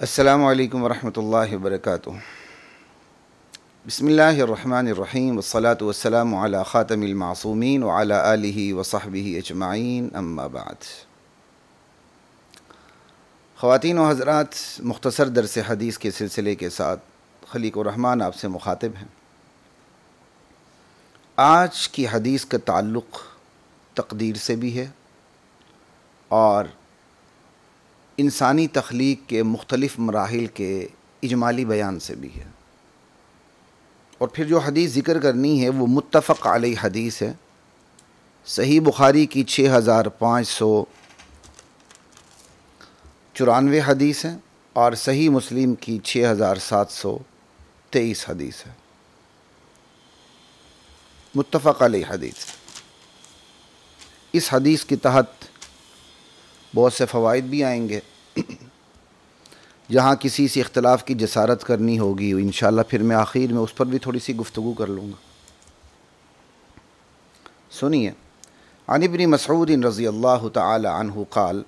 السلام علیکم ورحمۃ اللہ وبرکاتہ۔ بسم اللہ الرحمن الرحیم والصلاة والسلام علی خاتم المعصومین وعلی آلہ وصحبہ اجمعین، اما بعد۔ خواتین و حضرات، مختصر درس حدیث کے سلسلے کے ساتھ خلیق الرحمن آپ سے مخاطب ہیں۔ آج کی حدیث کا تعلق تقدیر سے بھی ہے اور انسانی تخلیق کے مختلف مراحل کے اجمالی بیان سے بھی ہے، اور پھر جو حدیث ذکر کرنی ہے وہ متفق علیہ حدیث ہے۔ صحیح بخاری کی 6594 حدیث ہے اور صحیح مسلم کی 6723 حدیث ہے، متفق علیہ حدیث۔ اس حدیث کے تحت بہت سے فوائد بھی آئیں گے۔ جہاں کسی سے اختلاف کی جسارت کرنی ہوگی انشاءاللہ پھر میں آخر میں اس پر بھی تھوڑی سی گفتگو کر لوں گا۔ سنیے، عن ابن مسعود رضی اللہ تعالی عنہ قال،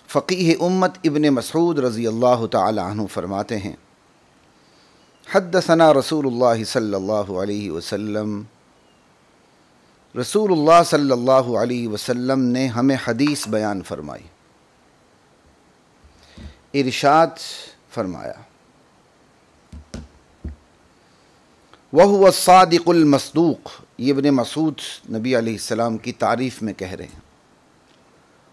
فقیہ امت ابن مسعود رضی اللہ تعالی عنہ فرماتے ہیں، حدثنا رسول اللہ صلی اللہ علیہ وسلم، رسول اللہ صلی اللہ علیہ وسلم نے ہمیں حدیث بیان فرمائی، ارشاد فرمایا، وَهُوَ الصَّادِقُ الْمَصْدُوقُ۔ یہ ابن مسعود نبی علیہ السلام کی تعریف میں کہہ رہے ہیں،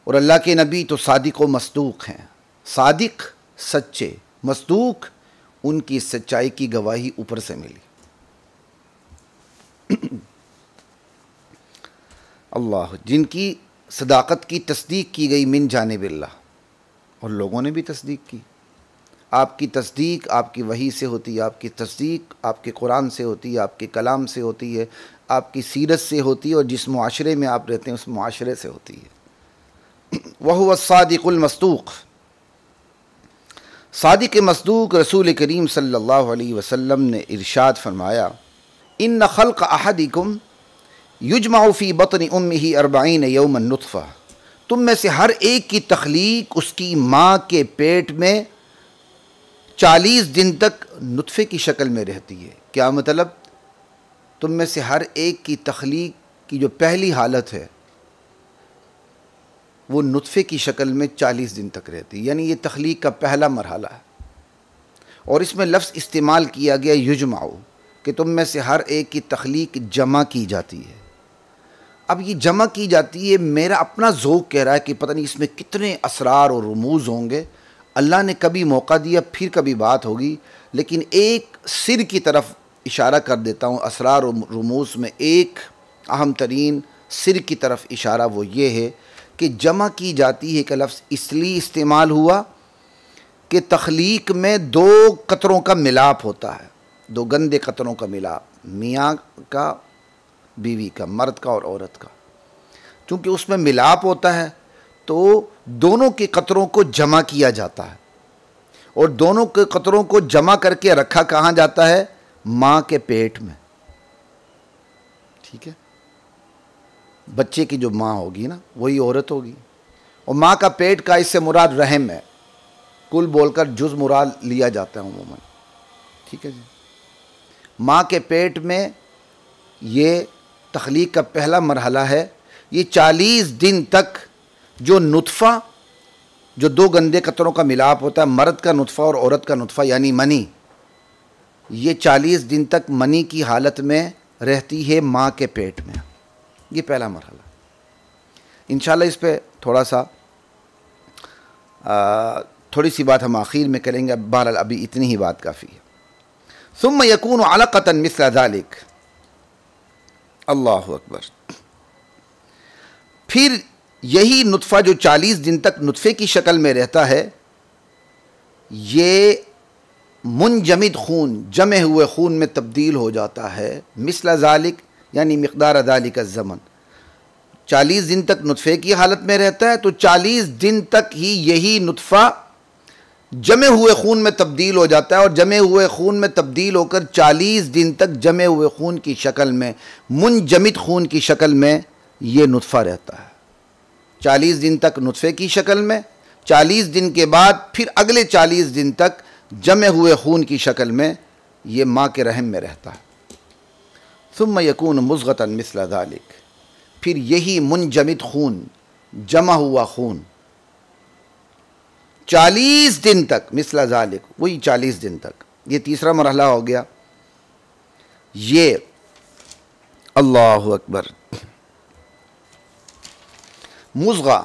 اور اللہ کے نبی تو صادق و مصدوق ہیں۔ صادق سچے، مصدوق ان کی سچائی کی گواہی اوپر سے ملی۔ اللہ، جن کی صداقت کی تصدیق کی گئی من جانب اللہ، اور لوگوں نے بھی تصدیق کی۔ آپ کی تصدیق آپ کی وحی سے ہوتی ہے، آپ کی تصدیق آپ کے قرآن سے ہوتی ہے، آپ کے کلام سے ہوتی ہے، آپ کی سیرت سے ہوتی ہے، اور جس معاشرے میں آپ رہتے ہیں اس معاشرے سے ہوتی ہے۔ وَهُوَ الصَّادِقُ الْمَصْدُوقُ۔ صادق مصدوق رسول کریم صلی اللہ علیہ وسلم نے ارشاد فرمایا، ان خلق احدکم یجمع فی بطن امہ 40 یوما نطفہ۔ تم میں سے ہر ایک کی تخلیق اس کی ماں کے پیٹ میں 40 دن تک نطفے کی شکل میں رہتی ہے۔ کیا مطلب؟ تم میں سے ہر ایک کی تخلیق کی جو پہلی حالت ہے وہ نطفے کی شکل میں 40 دن تک رہتی ہے، یعنی یہ تخلیق کا پہلا مرحلہ ہے۔ اور اس میں لفظ استعمال کیا گیا یجمع، کہ تم میں سے ہر ایک کی تخلیق جمع کی جاتی ہے۔ اب یہ جمع کی جاتی ہے، میرا اپنا ذوق کہہ رہا ہے کہ پتہ نہیں اس میں کتنے اسرار اور رموز ہوں گے۔ اللہ نے کبھی موقع دیا پھر کبھی بات ہوگی، لیکن ایک سر کی طرف اشارہ کر دیتا ہوں۔ اسرار و رموز میں ایک اہم ترین سر کی طرف اشارہ وہ یہ ہے کہ جمع کی جاتی ہے کا لفظ اس لیے استعمال ہوا کہ تخلیق میں 2 قطروں کا ملاپ ہوتا ہے، 2 گندے قطروں کا ملاپ، میاں کا بیوی کا، مرد کا اور عورت کا۔ چونکہ اس میں ملاپ ہوتا ہے تو دونوں کے قطروں کو جمع کیا جاتا ہے، اور دونوں کے قطروں کو جمع کر کے رکھا کہاں جاتا ہے؟ ماں کے پیٹ میں۔ ٹھیک ہے، بچے کی جو ماں ہوگی نا وہی عورت ہوگی، اور ماں کا پیٹ کا اس سے مراد رحم ہے، کل بول کر جز مراد لیا جاتا ہے عموماً۔ ٹھیک ہے جی، ماں کے پیٹ میں یہ تخلیق کا پہلا مرحلہ ہے۔ یہ 40 دن تک جو نطفہ، جو 2 گندے قطروں کا ملاپ ہوتا ہے، مرد کا نطفہ اور عورت کا نطفہ یعنی منی، یہ 40 دن تک منی کی حالت میں رہتی ہے ماں کے پیٹ میں۔ یہ پہلا مرحلہ۔ انشاءاللہ اس پہ تھوڑی سی بات ہم آخر میں کریں گے، بہرحال ابھی اتنی ہی بات کافی ہے۔ ثم یکون علقۃ مثل ذلک، اللہ اکبر۔ پھر یہی نطفہ جو 40 دن تک نطفے کی شکل میں رہتا ہے، یہ منجمد خون، جمے ہوئے خون میں تبدیل ہو جاتا ہے۔ مثل ذالک یعنی مقدار ذالک الزمن، 40 دن تک نطفے کی حالت میں رہتا ہے تو 40 دن تک ہی یہی نطفہ جمے ہوئے خون میں تبدیل ہو جاتا ہے، اور جمے ہوئے خون میں تبدیل ہو کر 40 دن تک جمے ہوئے خون کی شکل میں، منجمد خون کی شکل میں یہ نطفہ رہتا ہے۔ 40 دن تک نطفے کی شکل میں، 40 دن کے بعد پھر اگلے 40 دن تک جمع ہوئے خون کی شکل میں یہ ماں کے رحم میں رہتا ہے۔ ثم یکون مضغۃ مثل ذلک، پھر یہی منجمد خون، جمع ہوا خون 40 دن تک، مثل ذالک وہی 40 دن تک، یہ تیسرا مرحلہ ہو گیا۔ یہ اللہ اکبر، مضغہ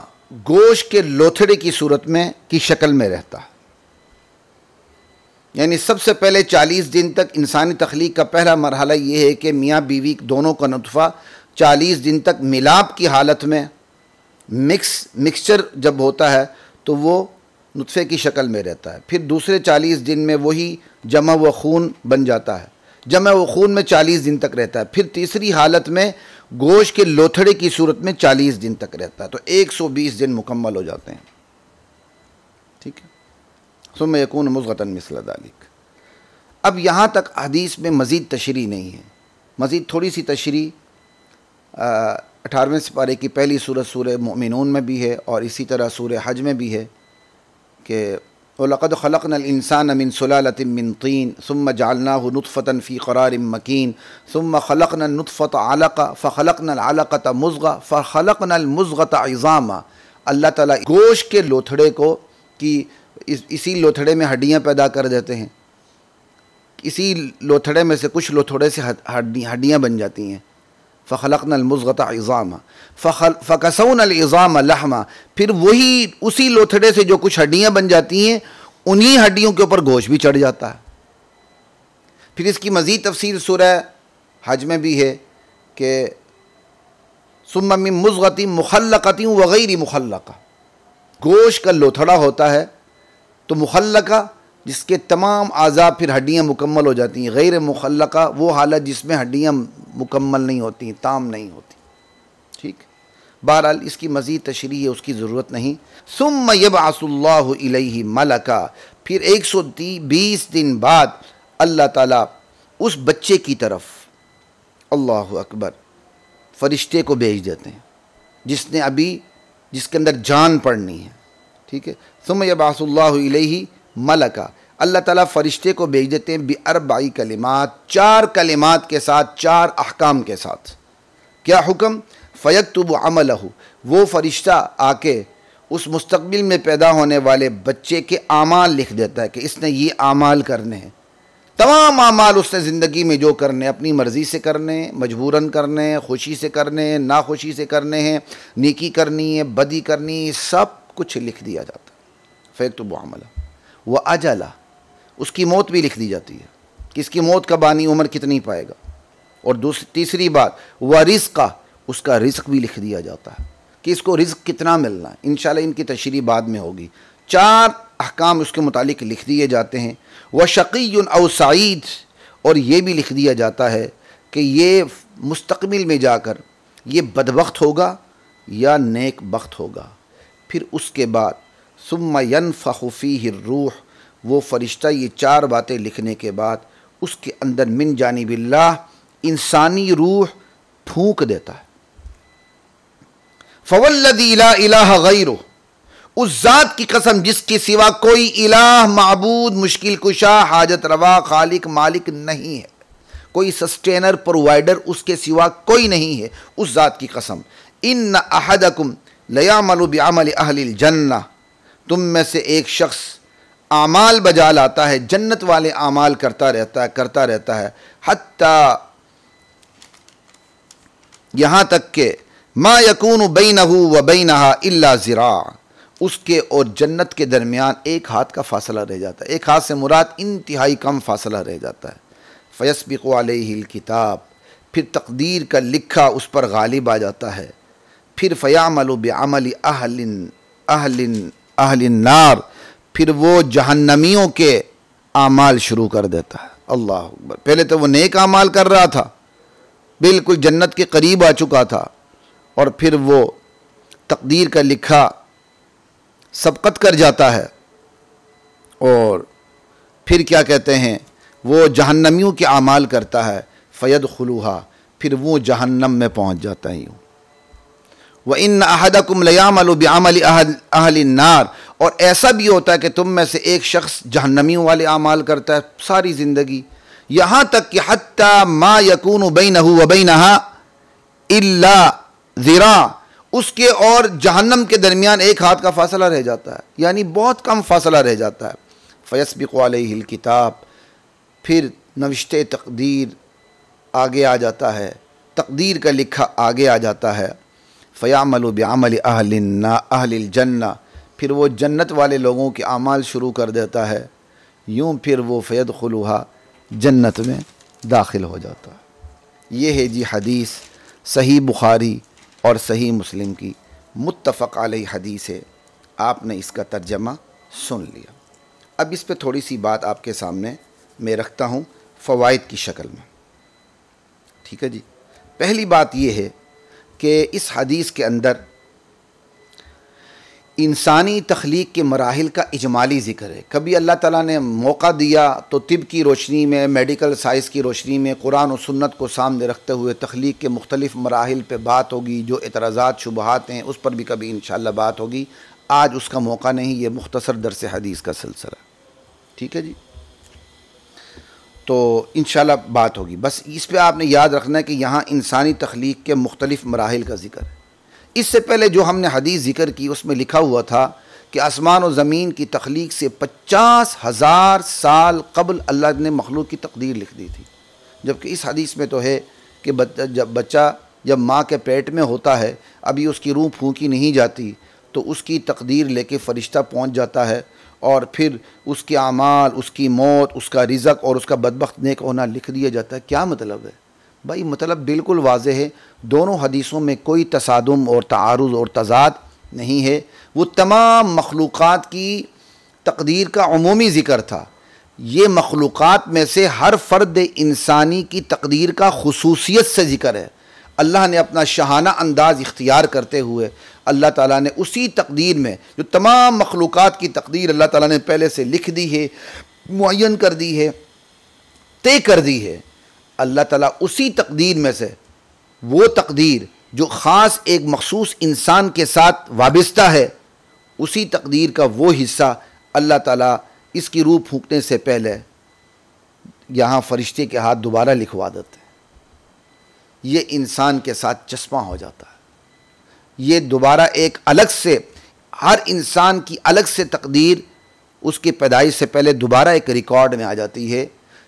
گوشت کے لوتھڑے کی صورت میں کی شکل میں رہتا ہے، یعنی سب سے پہلے 40 دن تک انسانی تخلیق کا پہلا مرحلہ یہ ہے کہ میاں بیوی دونوں کا نطفہ 40 دن تک ملاپ کی حالت میں مکسچر جب ہوتا ہے تو وہ نطفے کی شکل میں رہتا ہے۔ پھر دوسرے 40 دن میں وہی جمع و خون بن جاتا ہے، جمع و خون میں 40 دن تک رہتا ہے۔ پھر تیسری حالت میں گوشت کے لوتھڑے کی صورت میں 40 دن تک رہتا ہے، تو 120 دن مکمل ہو جاتے ہیں، ٹھیک ہے۔ ثم یکون مضغۃ مثل ذلک۔ اب یہاں تک حدیث میں مزید تشریح نہیں ہے، مزید تھوڑی سی تشریح 18ویں سپارے کی پہلی سورت سورہ مؤمنون میں بھی ہے، اور اسی طرح سورہ حج میں بھی ہے کہ وَلَقَدْ خَلَقْنَا الْإِنسَانَ مِنْ سُلَالَةٍ مِّن طِينٍ ثُمَّ جَعَلْنَاهُ نُطْفَةً فِي قَرَارٍ مَّكِينٍ ثُمَّ خَلَقْنَا النُّطْفَةَ عَلَقَةً فَخَلَقْنَا الْعَلَقَةَ مُضْغَةً فَخَلَقْنَا الْمُضْغَةَ عِظَامًا۔ اللہ تعالیٰ گوشت کے لوتھڑے کو کی اسی لوتھڑے میں ہڈیاں پیدا کر دیتے ہیں، اسی لوتھڑے میں سے کچھ لوتھڑے سے ہڈیاں بن جاتی ہیں۔ فَخَلَقْنَا الْمُضْغَةَ عِظَامًا فَكَسَوْنَا الْعِظَامَ لَحْمًا، پھر وہی اسی لوتھڑے سے جو کچھ ہڈیاں بن جاتی ہیں انہی ہڈیوں کے اوپر گوشت بھی چڑھ جاتا ہے۔ پھر اس کی مزید تفصیل سورہ حج میں بھی ہے کہ ثُمَّ مِن مُضْغَةٍ مُخَلَّقَةٍ وَغَيْرِ مُخَلَّقَةٍ، گوشت کا لوتھڑا ہوتا ہے تو مخلقہ جس کے تمام اعضاء پھر ہڈیاں مکمل ہو جاتی ہیں، غیر مخلقہ وہ حالت جس میں ہڈیاں مکمل نہیں ہوتی، تام نہیں ہوتی، ٹھیک۔ بہرحال اس کی مزید تشریح ہے، اس کی ضرورت نہیں۔ ثم یبعث اللہ الیہ ملکا، پھر 120 دن بعد اللہ تعالیٰ اس بچے کی طرف، اللہ اکبر، فرشتے کو بھیج دیتے ہیں جس کے اندر جان پڑنی ہے، ٹھیک ہے۔ ثم یبعث اللہ الیہ ملکا، اللہ تعالیٰ فرشتے کو بھیج دیتے ہیں بِأَرْبَعِ کلمات، 4 کلمات کے ساتھ، 4 احکام کے ساتھ۔ کیا حکم؟ فَيَكْتُبُ عَمَلَهُ، وہ فرشتہ آ کے اس مستقبل میں پیدا ہونے والے بچے کے اعمال لکھ دیتا ہے کہ اس نے یہ اعمال کرنے ہیں، تمام اعمال اس نے زندگی میں جو کرنے، اپنی مرضی سے کرنے، مجبوراً کرنے، خوشی سے کرنے، ناخوشی سے کرنے ہیں، نیکی کرنی ہے، بدی کرنی ہے، سب کچھ لکھ دیا جاتا ہے۔ فَيَكْتُبُ عَمَلَهُ وَأَجَلَهُ، اس کی موت بھی لکھ دی جاتی ہے کہ اس کی موت کب آنی، عمر کتنی پائے گا۔ اور تیسری بات وَرِزْقَهُ، اس کا رزق بھی لکھ دیا جاتا ہے کہ اس کو رزق کتنا ملنا ہے، انشاءاللہ ان کی تشریح بعد میں ہوگی۔ 4 احکام اس کے متعلق لکھ دیے جاتے ہیں۔ وَشَقِيٌّ أَوْ سَعِيدٌ، اور یہ بھی لکھ دیا جاتا ہے کہ یہ مستقبل میں جا کر یہ بدبخت ہوگا یا نیک بخت ہوگا۔ پھر اس کے بعد ثُمَّ يَنْفَخُ فِيهِ الرُّوحُ، وہ فرشتہ یہ 4 باتیں لکھنے کے بعد اس کے اندر من جانب اللہ انسانی روح پھونک دیتا ہے۔ فَوَالَّذِي لَا إِلَٰهَ غَيْرُهُ، اس ذات کی قسم جس کے سوا کوئی الہ، معبود، مشکل کشا، حاجت روا، خالق، مالک نہیں ہے، کوئی سسٹینر، پرووائڈر اس کے سوا کوئی نہیں ہے، اس ذات کی قسم۔ إِنَّ أَحَدَكُمْ لَيَعْمَلُ بِعَمَلِ أَهْلِ الْجَنَّةِ، تم میں سے ایک شخص اعمال بجا لاتا ہے، جنت والے اعمال کرتا رہتا ہے حتیٰ یہاں تک کہ ما یکون بینہ و بینہا الا ذراع، اس کے اور جنت کے درمیان ایک ہاتھ کا فاصلہ رہ جاتا ہے۔ ایک ہاتھ سے مراد انتہائی کم فاصلہ رہ جاتا ہے۔ فیسبق علیہ الکتاب، پھر تقدیر کا لکھا اس پر غالب آ جاتا ہے۔ پھر فیعمل بعمل اہل النار، پھر وہ جہنمیوں کے اعمال شروع کر دیتا ہے۔ اللہ اکبر، پہلے تو وہ نیک اعمال کر رہا تھا، بالکل جنت کے قریب آ چکا تھا، اور پھر وہ تقدیر کا لکھا سبقت کر جاتا ہے، اور پھر کیا کہتے ہیں وہ جہنمیوں کے اعمال کرتا ہے۔ فیدخلوہا، پھر وہ جہنم میں پہنچ جاتا ہے۔ یوں وَإِنَّ أَحَدَكُمْ لَيَعْمَلُ بِعَمَلِ أَهْلِ النَّارِ، اور ایسا بھی ہوتا ہے کہ تم میں سے ایک شخص جہنمیوں والے اعمال کرتا ہے ساری زندگی، یہاں تک کہ حتی ما یکون بینہ و بینہا الا ذراع، اس کے اور جہنم کے درمیان ایک ہاتھ کا فاصلہ رہ جاتا ہے، یعنی بہت کم فاصلہ رہ جاتا ہے۔ فیسبق علیہ الکتاب، پھر نوشتے تقدیر آگے آ جاتا ہے، تقدیر کا لکھا آگے آ جاتا ہے۔ فیعمل بعمل اہل الجنہ، پھر وہ جنت والے لوگوں کے اعمال شروع کر دیتا ہے، یوں پھر وہ فیدخلھا، جنت میں داخل ہو جاتا ہے۔ یہ ہے جی حدیث، صحیح بخاری اور صحیح مسلم کی متفق علیہ حدیث ہے۔ آپ نے اس کا ترجمہ سن لیا۔ اب اس پہ تھوڑی سی بات آپ کے سامنے میں رکھتا ہوں فوائد کی شکل میں، ٹھیک ہے جی۔ پہلی بات یہ ہے کہ اس حدیث کے اندر انسانی تخلیق کے مراحل کا اجمالی ذکر ہے۔ کبھی اللہ تعالیٰ نے موقع دیا تو طب کی روشنی میں، میڈیکل سائنس کی روشنی میں، قرآن و سنت کو سامنے رکھتے ہوئے تخلیق کے مختلف مراحل پہ بات ہوگی، جو اعتراضات شبہات ہیں اس پر بھی کبھی انشاءاللہ بات ہوگی۔ آج اس کا موقع نہیں، یہ مختصر درس حدیث کا سلسلہ، ٹھیک ہے جی۔ تو انشاءاللہ بات ہوگی، بس اس پہ آپ نے یاد رکھنا ہے کہ یہاں انسانی تخلیق کے مختلف مراحل کا ذکر ہے۔ اس سے پہلے جو ہم نے حدیث ذکر کی اس میں لکھا ہوا تھا کہ آسمان و زمین کی تخلیق سے 50,000 سال قبل اللہ نے مخلوق کی تقدیر لکھ دی تھی، جبکہ اس حدیث میں تو ہے کہ بچہ جب ماں کے پیٹ میں ہوتا ہے، ابھی اس کی روح پھونکی نہیں جاتی، تو اس کی تقدیر لے کے فرشتہ پہنچ جاتا ہے، اور پھر اس کے اعمال، اس کی موت، اس کا رزق اور اس کا بدبخت نیک ہونا لکھ دیا جاتا ہے۔ کیا مطلب ہے بھائی؟ مطلب بالکل واضح ہے، دونوں حدیثوں میں کوئی تصادم اور تعارض اور تضاد نہیں ہے۔ وہ تمام مخلوقات کی تقدیر کا عمومی ذکر تھا، یہ مخلوقات میں سے ہر فرد انسانی کی تقدیر کا خصوصیت سے ذکر ہے۔ اللہ نے اپنا شاہانہ انداز اختیار کرتے ہوئے اللہ تعالیٰ نے اسی تقدیر میں جو تمام مخلوقات کی تقدیر اللہ تعالیٰ نے پہلے سے لکھ دی ہے، معین کر دی ہے، طے کر دی ہے، اللہ تعالیٰ اسی تقدیر میں سے وہ تقدیر جو خاص ایک مخصوص انسان کے ساتھ وابستہ ہے، اسی تقدیر کا وہ حصہ اللہ تعالیٰ اس کی روح پھونکنے سے پہلے یہاں فرشتے کے ہاتھ دوبارہ لکھوا دیتے ہیں۔ یہ انسان کے ساتھ چشمہ ہو جاتا ہے، یہ دوبارہ ایک الگ سے، ہر انسان کی الگ سے تقدیر اس کی پیدائش سے پہلے دوبارہ ایک ریکارڈ میں آ جاتی ہے۔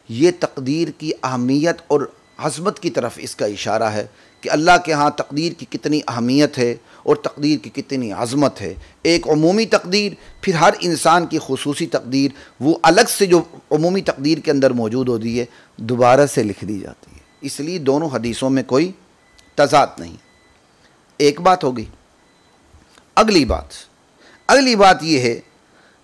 یہ تقدیر کی اہمیت اور عظمت کی طرف اس کا اشارہ ہے کہ اللہ کے ہاں تقدیر کی کتنی اہمیت ہے اور تقدیر کی کتنی عظمت ہے۔ ایک عمومی تقدیر، پھر ہر انسان کی خصوصی تقدیر، وہ الگ سے جو عمومی تقدیر کے اندر موجود ہوتی ہے دوبارہ سے لکھ دی جاتی ہے۔ اس لیے دونوں حدیثوں میں کوئی تضاد نہیں۔ ایک بات ہوگی۔ اگلی بات یہ ہے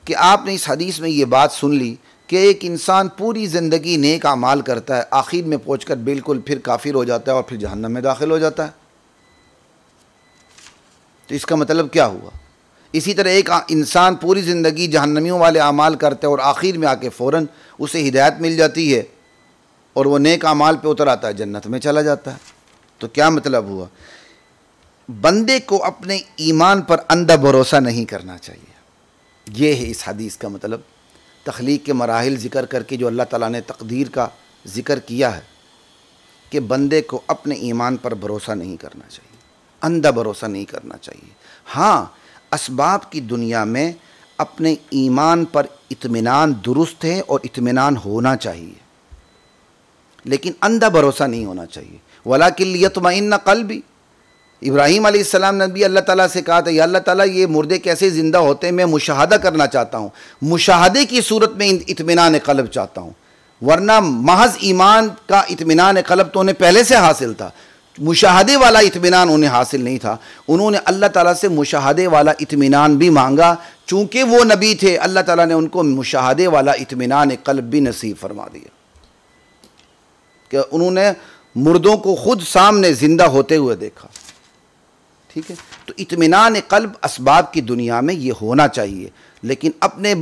کہ آپ نے اس حدیث میں یہ بات سن لی کہ ایک انسان پوری زندگی نیک اعمال کرتا ہے، آخر میں پہنچ کر بالکل پھر کافر ہو جاتا ہے اور پھر جہنم میں داخل ہو جاتا ہے۔ تو اس کا مطلب کیا ہوا؟ اسی طرح ایک انسان پوری زندگی جہنمیوں والے اعمال کرتا ہے اور آخر میں آ کے فوراً اسے ہدایت مل جاتی ہے اور وہ نیک اعمال پہ اتر آتا ہے، جنت میں چلا جاتا ہے۔ تو کیا مطلب ہوا؟ بندے کو اپنے ایمان پر اندھا بھروسہ نہیں کرنا چاہیے۔ یہ ہے اس حدیث کا مطلب۔ تخلیق کے مراحل ذکر کر کے جو اللہ تعالیٰ نے تقدیر کا ذکر کیا ہے کہ بندے کو اپنے ایمان پر بھروسہ نہیں کرنا چاہیے، اندھا بھروسہ نہیں کرنا چاہیے۔ ہاں، اسباب کی دنیا میں اپنے ایمان پر اطمینان درست ہے اور اطمینان ہونا چاہیے، لیکن اندھا بھروسہ نہیں ہونا چاہیے۔ وَلَكِنْ لِيَطْمَئِنَّ قَلْبِي، ابراہیم علیہ السلام نے بھی اللہ تعالیٰ سے کہا تھا، یا اللہ تعالیٰ یہ مردے کیسے زندہ ہوتے ہیں، میں مشاہدہ کرنا چاہتا ہوں، مشاہدے کی صورت میں اطمینان قلب چاہتا ہوں، ورنہ محض ایمان کا اطمینان قلب تو انہیں پہلے سے حاصل تھا، مشاہدے والا اطمینان انہیں حاصل نہیں تھا۔ انہوں نے اللہ تعالیٰ سے مشاہدے والا اطمینان بھی مانگا، چونکہ وہ نبی تھے، اللہ تعالیٰ نے ان کو مشاہدے والا اطمینان قلب بھی نصیب فرما دیا کہ انہوں نے مردوں کو خود سامنے زندہ ہوتے ہوئے دیکھا۔ ٹھیک ہے، تو اطمینان قلب اسباب کی دنیا میں یہ ہونا چاہیے، لیکن اپنے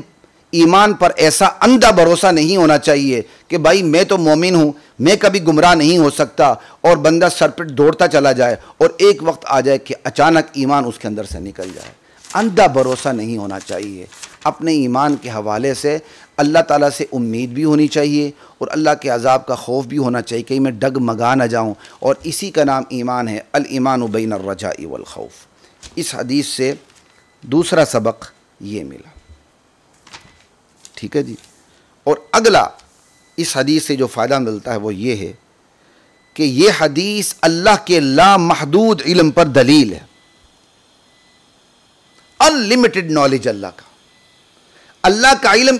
ایمان پر ایسا اندھا بھروسہ نہیں ہونا چاہیے کہ بھائی میں تو مومن ہوں، میں کبھی گمراہ نہیں ہو سکتا، اور بندہ سر پہ دوڑتا چلا جائے اور ایک وقت آ جائے کہ اچانک ایمان اس کے اندر سے نکل جائے۔ اندھا بھروسہ نہیں ہونا چاہیے. اپنے ایمان کے حوالے سے اللہ تعالیٰ سے امید بھی ہونی چاہیے اور اللہ کے عذاب کا خوف بھی ہونا چاہیے کہ میں ڈگمگا نہ جاؤں، اور اسی کا نام ایمان ہے. الایمان بین الرجاء والخوف. اس حدیث سے دوسرا سبق یہ ملا. ٹھیک ہے جی. اور اگلا اس حدیث سے جو فائدہ ملتا ہے وہ یہ ہے کہ یہ حدیث اللہ کے لامحدود علم پر دلیل ہے. انلمیٹڈ نالج اللہ کا علم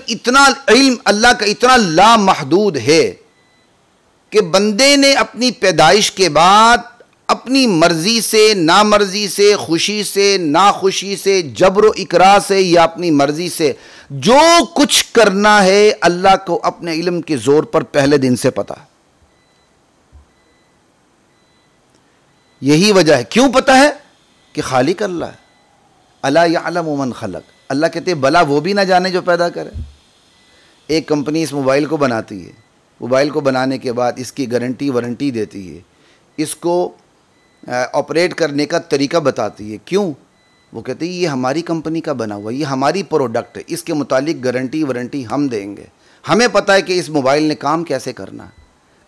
اللہ کا اتنا لامحدود ہے کہ بندے نے اپنی پیدائش کے بعد اپنی مرضی سے، نامرضی سے، خوشی سے، ناخوشی سے، جبر و اکراہ سے یا اپنی مرضی سے جو کچھ کرنا ہے اللہ کو اپنے علم کے زور پر پہلے دن سے پتا ہے. یہی وجہ ہے. کیوں پتا ہے؟ کہ خالق اللہ ہے. الا یعلم من خلق. اللہ کہتے ہیں بلا وہ بھی نہ جانے جو پیدا کرے. ایک کمپنی اس موبائل کو بناتی ہے، موبائل کو بنانے کے بعد اس کی گارنٹی وارنٹی دیتی ہے، اس کو آپریٹ کرنے کا طریقہ بتاتی ہے. کیوں؟ وہ کہتے ہیں یہ ہماری کمپنی کا بنا ہوا ہے، یہ ہماری پروڈکٹ ہے، اس کے متعلق گارنٹی وارنٹی ہم دیں گے. ہمیں پتہ ہے کہ اس موبائل نے کام کیسے کرنا ہے،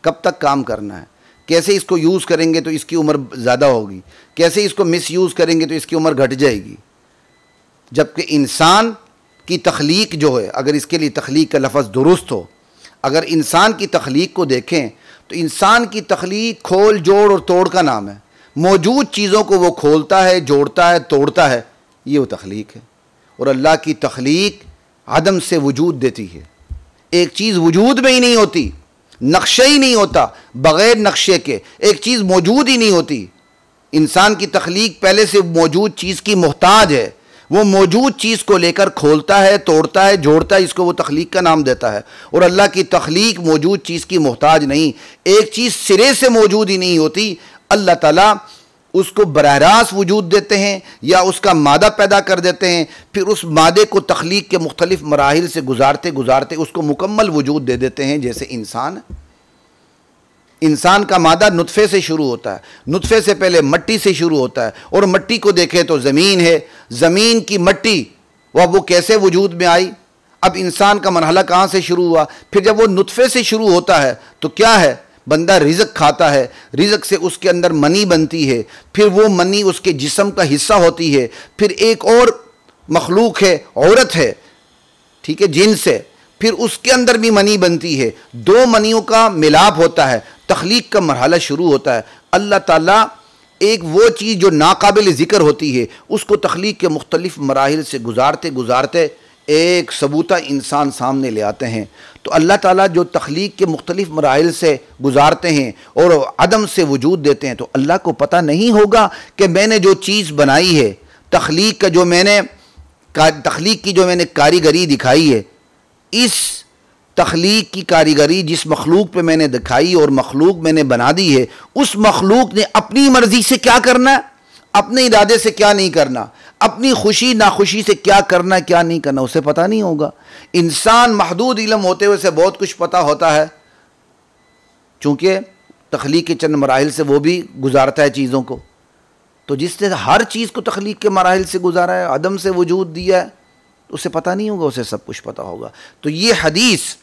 کب تک کام کرنا ہے، کیسے اس کو یوز کریں گے تو اس کی عمر زیادہ ہوگی، کیسے اس کو مس یوز کریں گے تو اس کی عمر گھٹ جائے گی. جبکہ انسان کی تخلیق جو ہے، اگر اس کے لیے تخلیق کا لفظ درست ہو، اگر انسان کی تخلیق کو دیکھیں تو انسان کی تخلیق کھول جوڑ اور توڑ کا نام ہے. موجود چیزوں کو وہ کھولتا ہے، جوڑتا ہے، توڑتا ہے، یہ وہ تخلیق ہے. اور اللہ کی تخلیق عدم سے وجود دیتی ہے. ایک چیز وجود میں ہی نہیں ہوتی، نقشہ ہی نہیں ہوتا بغیر نقشے کے، ایک چیز موجود ہی نہیں ہوتی. انسان کی تخلیق پہلے سے موجود چیز کی محتاج ہے. وہ موجود چیز کو لے کر کھولتا ہے، توڑتا ہے، جوڑتا ہے، اس کو وہ تخلیق کا نام دیتا ہے. اور اللہ کی تخلیق موجود چیز کی محتاج نہیں. ایک چیز سرے سے موجود ہی نہیں ہوتی، اللہ تعالیٰ اس کو براہ راست وجود دیتے ہیں یا اس کا مادہ پیدا کر دیتے ہیں، پھر اس مادے کو تخلیق کے مختلف مراحل سے گزارتے گزارتے اس کو مکمل وجود دے دیتے ہیں. جیسے انسان کا مادہ نطفے سے شروع ہوتا ہے، نطفے سے پہلے مٹی سے شروع ہوتا ہے، اور مٹی کو دیکھیں تو زمین ہے، زمین کی مٹی وہ کیسے وجود میں آئی. اب انسان کا مرحلہ کہاں سے شروع ہوا؟ پھر جب وہ نطفے سے شروع ہوتا ہے تو کیا ہے؟ بندہ رزق کھاتا ہے، رزق سے اس کے اندر منی بنتی ہے، پھر وہ منی اس کے جسم کا حصہ ہوتی ہے. پھر ایک اور مخلوق ہے، عورت ہے، ٹھیک ہے، جن سے پھر اس کے اندر بھی منی بنتی ہے. دو منیوں کا ملاپ ہوتا ہے، تخلیق کا مرحلہ شروع ہوتا ہے. اللہ تعالیٰ ایک وہ چیز جو ناقابل ذکر ہوتی ہے اس کو تخلیق کے مختلف مراحل سے گزارتے گزارتے ایک ثبوتہ انسان سامنے لے آتے ہیں. تو اللہ تعالیٰ جو تخلیق کے مختلف مراحل سے گزارتے ہیں اور عدم سے وجود دیتے ہیں، تو اللہ کو پتہ نہیں ہوگا کہ میں نے جو چیز بنائی ہے، تخلیق کی جو میں نے کاریگری دکھائی ہے، اس تخلیق کی کاریگری جس مخلوق پہ میں نے دکھائی اور مخلوق میں نے بنا دی ہے، اس مخلوق نے اپنی مرضی سے کیا کرنا ہے، اپنے ارادے سے کیا نہیں کرنا، اپنی خوشی ناخوشی سے کیا کرنا ہے کیا نہیں کرنا، اسے پتہ نہیں ہوگا. انسان محدود علم ہوتے ہوئے سے بہت کچھ پتہ ہوتا ہے، چونکہ تخلیق کے چند مراحل سے وہ بھی گزارتا ہے چیزوں کو. تو جس نے ہر چیز کو تخلیق کے مراحل سے گزارا ہے، عدم سے وجود دیا ہے، اسے پتہ نہیں ہوگا، اسے سب کچھ پتہ ہوگا. تو یہ حدیث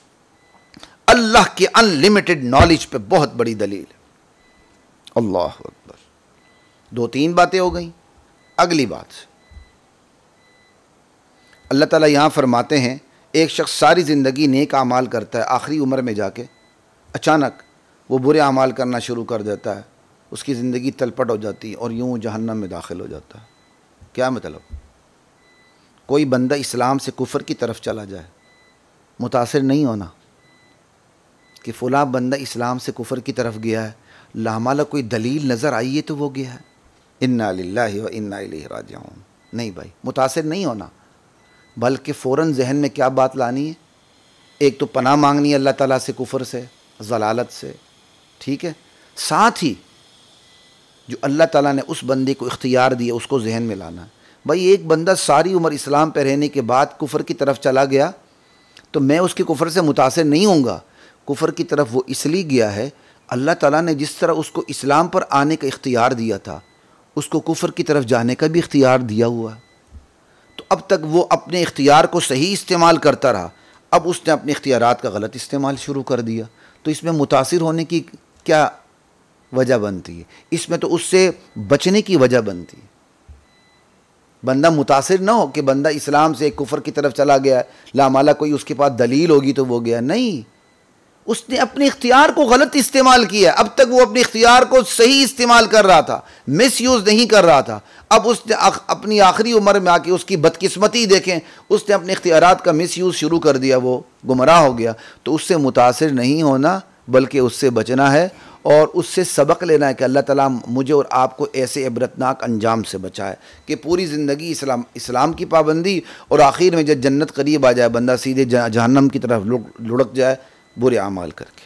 اللہ کے انلمیٹڈ نالج پہ بہت بڑی دلیل ہے. اللہ اکبر. 2-3 باتیں ہو گئیں. اگلی بات، اللہ تعالیٰ یہاں فرماتے ہیں ایک شخص ساری زندگی نیک اعمال کرتا ہے، آخری عمر میں جا کے اچانک وہ برے اعمال کرنا شروع کر دیتا ہے، اس کی زندگی تلپٹ ہو جاتی ہے اور یوں جہنم میں داخل ہو جاتا ہے. کیا مطلب؟ کوئی بندہ اسلام سے کفر کی طرف چلا جائے، متاثر نہیں ہونا کہ فلاں بندہ اسلام سے کفر کی طرف گیا ہے، لامالہ کوئی دلیل نظر آئی ہے تو وہ گیا ہے. انا للہ و انا الیہ راجعون. نہیں بھائی، متاثر نہیں ہونا، بلکہ فوراً ذہن میں کیا بات لانی ہے؟ ایک تو پناہ مانگنی ہے اللہ تعالیٰ سے کفر سے، ضلالت سے، ٹھیک ہے. ساتھ ہی جو اللہ تعالیٰ نے اس بندے کو اختیار دیا اس کو ذہن میں لانا ہے. بھائی ایک بندہ ساری عمر اسلام پہ رہنے کے بعد کفر کی طرف چلا گیا تو میں اس کے کفر سے متاثر نہیں ہوں گا. کفر کی طرف وہ اس لیے گیا ہے، اللہ تعالیٰ نے جس طرح اس کو اسلام پر آنے کا اختیار دیا تھا، اس کو کفر کی طرف جانے کا بھی اختیار دیا ہوا ہے. تو اب تک وہ اپنے اختیار کو صحیح استعمال کرتا رہا، اب اس نے اپنے اختیارات کا غلط استعمال شروع کر دیا، تو اس میں متاثر ہونے کی کیا وجہ بنتی ہے؟ اس میں تو اس سے بچنے کی وجہ بنتی ہے۔ بندہ متاثر نہ ہو کہ بندہ اسلام سے کفر کی طرف چلا گیا، لامالا کوئی اس کے پاس دلیل ہوگی تو وہ گیا، نہیں، اس نے اپنے اختیار کو غلط استعمال کیا۔ اب تک وہ اپنے اختیار کو صحیح استعمال کر رہا تھا، مس یوز نہیں کر رہا تھا، اب اس نے اپنی آخری عمر میں آ کے اس کی بدقسمتی دیکھیں، اس نے اپنے اختیارات کا مس یوز شروع کر دیا، وہ گمراہ ہو گیا۔ تو اس سے متاثر نہیں ہونا بلکہ اس سے بچنا ہے اور اس سے سبق لینا ہے کہ اللہ تعالیٰ مجھے اور آپ کو ایسے عبرتناک انجام سے بچائے کہ پوری زندگی اسلام کی پابندی، اور آخر میں جب جنت قریب آ جائے بندہ سیدھے جہنم کی طرف لڑک جائے برے اعمال کر کے۔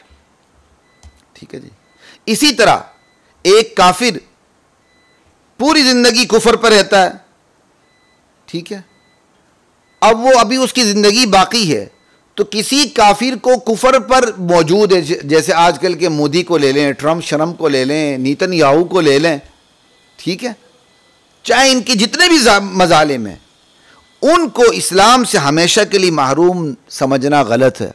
ٹھیک ہے جی۔ اسی طرح ایک کافر پوری زندگی کفر پر رہتا ہے، ٹھیک ہے، اب وہ ابھی اس کی زندگی باقی ہے، تو کسی کافر کو کفر پر موجود ہے، جیسے آج کل کے مودی کو لے لیں، ٹرمپ شرم کو لے لیں، نیتن یاہو کو لے لیں، ٹھیک ہے، چاہے ان کے جتنے بھی مظالم ہیں، ان کو اسلام سے ہمیشہ کے لیے محروم سمجھنا غلط ہے،